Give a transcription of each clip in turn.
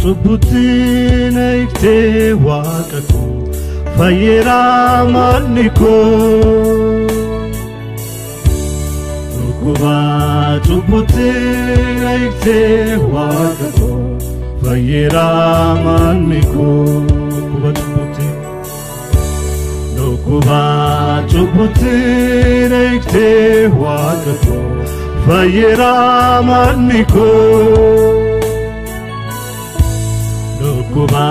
Subutina ikte waqako Fayera maniko Nukuba subutina ikte waqako Fayera maniko Nukuba subutina ikte waqako Fayera maniko Nukuba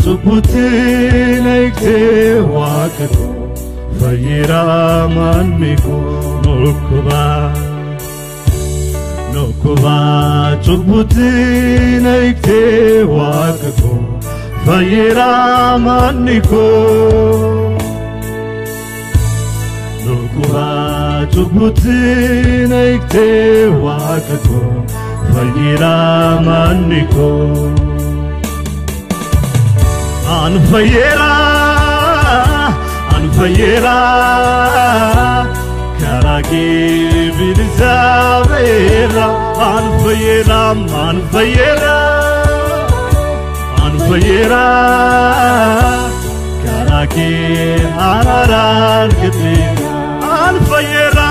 subutina ikte waqako Fayera maniko Nukuba subutina ikte waqako Fayera maniko Nukuba subutina ikte waqako Fayera maniko Anfayera Karagi bilzavera Anfayera Karagi ararar gitli Anfayera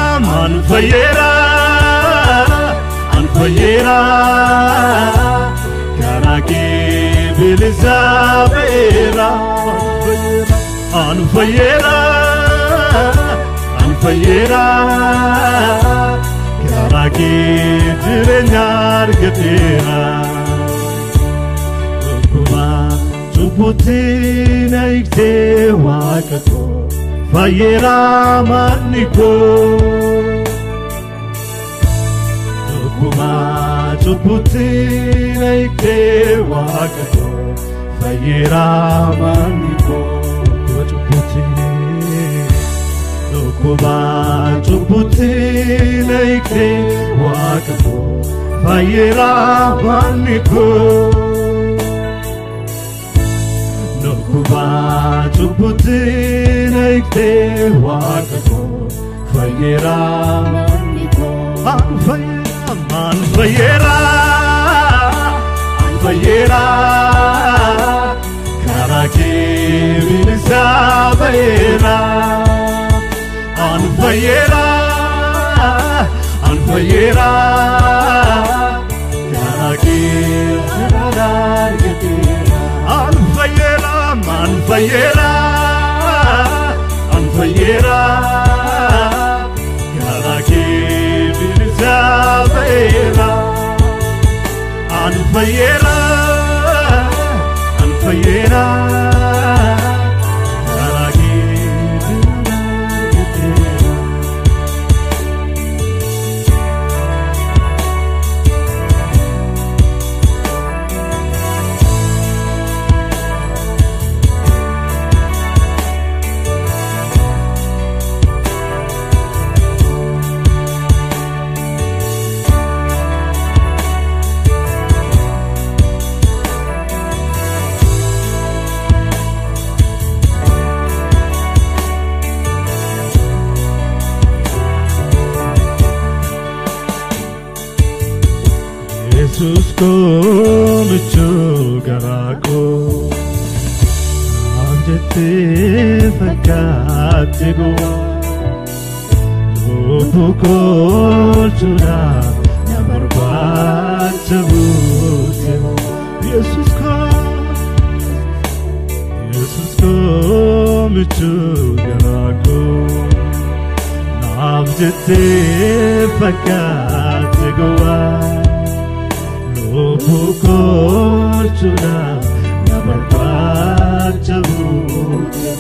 Karagi bilzavera Anfayera Karagi jirenyar gatera Nukuba subutina ikte waqako Fayera maniko Nukuba subutina ikte waqako Fayera maniko Nukuba subutina ikte waqako Fayera maniko Nukuba subutina ikte waqako Fayera maniko Anfayera Karagi bilzavera Anfayera Karagi ararar gatera Anfayera Karagi bilzavera Anfayera Karagi Jesus ko michu garako Anjete fakati goa Lupuko chura Nabarbat sabute Jesus ko michu garako Anjete fakati goa Lupuko chura Nabarbat sabute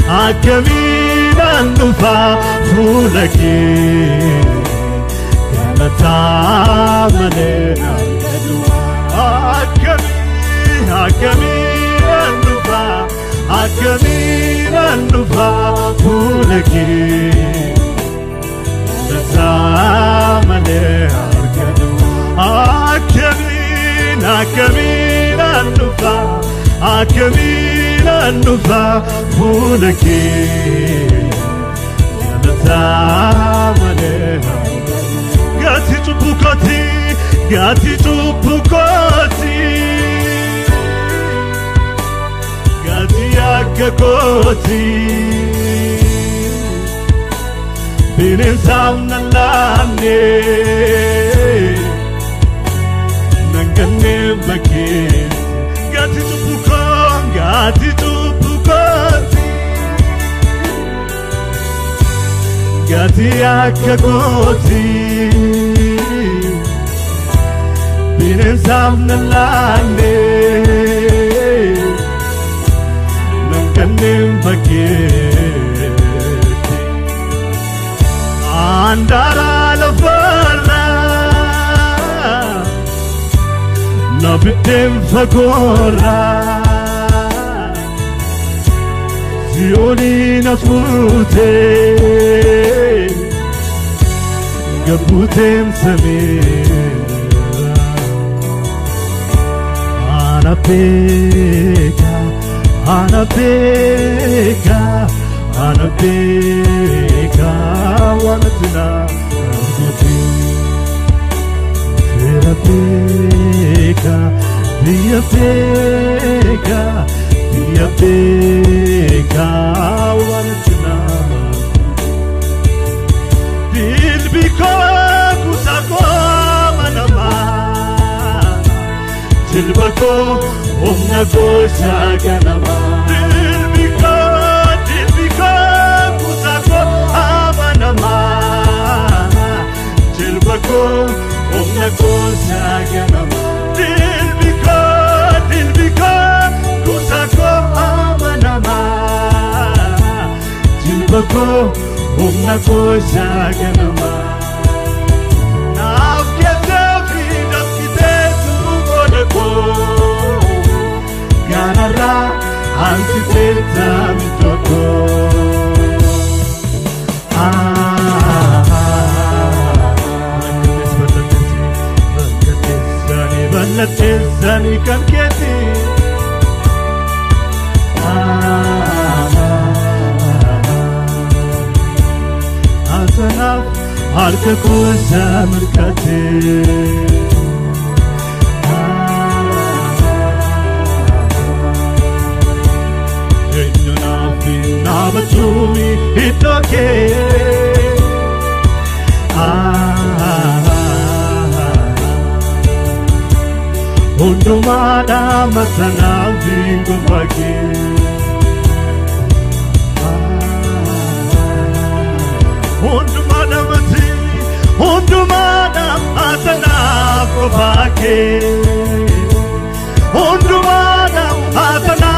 Akamina nufa fulaki Galata mane Akamina nufa fulaki Galata mane Akamina nufa Akamina nufa fulaki Galata mane gati chupukoti, gati chupukoti, gati akakoti. Binensam nalane, nangane bakit. Gati chupukon, gati chupukoti. Gati akakoti, binensam nalane, nangkanim bakit. Andara lafara, nabitim fagora. Zioni nasmute, gabutem samira. Anapeka, anapeka, anapeka, wanatina gabutem. Terapeka, diapeka. Diapeka wanatina dilbiko kusako manama dilbako omnako shaganama dilbiko kusako manama dilbako omnako shaganama dilbiko kusako amanama jilbako umnako shaganama naafkete freedom kite tugodeko ganara antite tamitoko Zani kan keti Atanaf harka kuasa merkati Enyo nafi nabatumi itoke Undumada matana vingo bagi Undumada matini Undumada matana bagi Undumada matana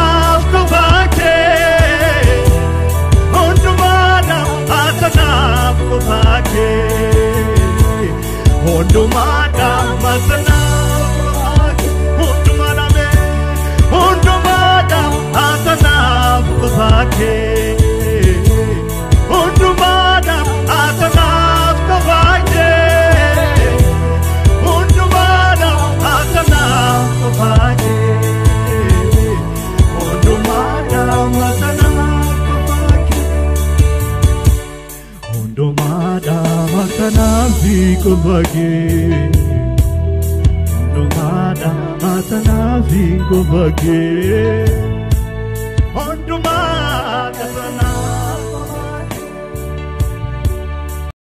bagi Undumada matana bagi Undumada matana Bake, undumada atanaf kavake, undumada atanaf kavake, undumada atanaf kavake, undumada atanaf kavake, undumada atanaf kavake.